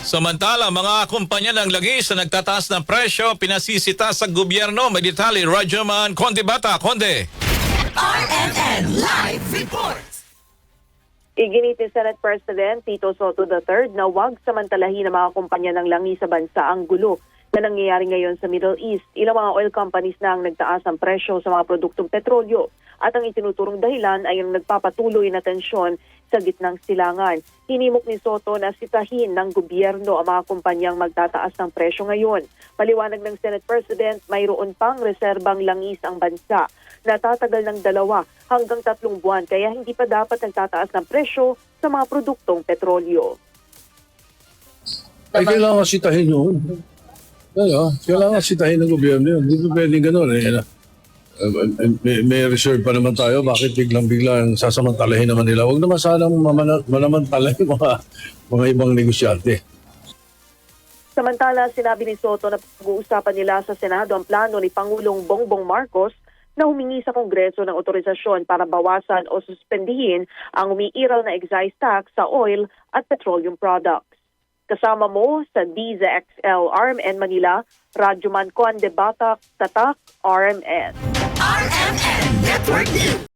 Samantala, mga kumpanya ng langis na nagtataas ng presyo, pinasisita sa gobyerno. May detalye, Rajaman Conde Bata. Conde. RMN Live Report. Iginit ni Senate President Tito Soto III na huwag samantalahin ng mga kumpanya ng langis sa bansa ang gulo na nangyayari ngayon sa Middle East. Ilang mga oil companies na ang nagtaas ang presyo sa mga produktong petrolyo at ang itinuturong dahilan ay ang nagpapatuloy na tensyon sa gitnang silangan. Hinimok ni Soto na sitahin ng gobyerno ang mga kumpanyang magtataas ng presyo ngayon. Paliwanag ng Senate President, mayroon pang reserbang langis ang bansa na tatagal ng 2 hanggang 3 buwan kaya hindi pa dapat nagtataas ng presyo sa mga produktong petrolyo. Ay, kailangan sitahin yun. Kailangan sitahin ng gobyerno yun. Hindi pa pwedeng gano'n eh. May reserve pa naman tayo. Bakit biglang-biglang sasamantalahin naman nila? Huwag naman sanang manamantala yung mga ibang negosyante. Samantala, sinabi ni Soto na pag-uusapan nila sa Senado ang plano ni Pangulong Bongbong Marcos na humingi sa Kongreso ng otorisasyon para bawasan o suspendihin ang umiiral na excise tax sa oil at petroleum products. Kasama mo sa DZXL RMN Manila, Rajuman Conde Bata, Tatak, RMN. RMN Network News.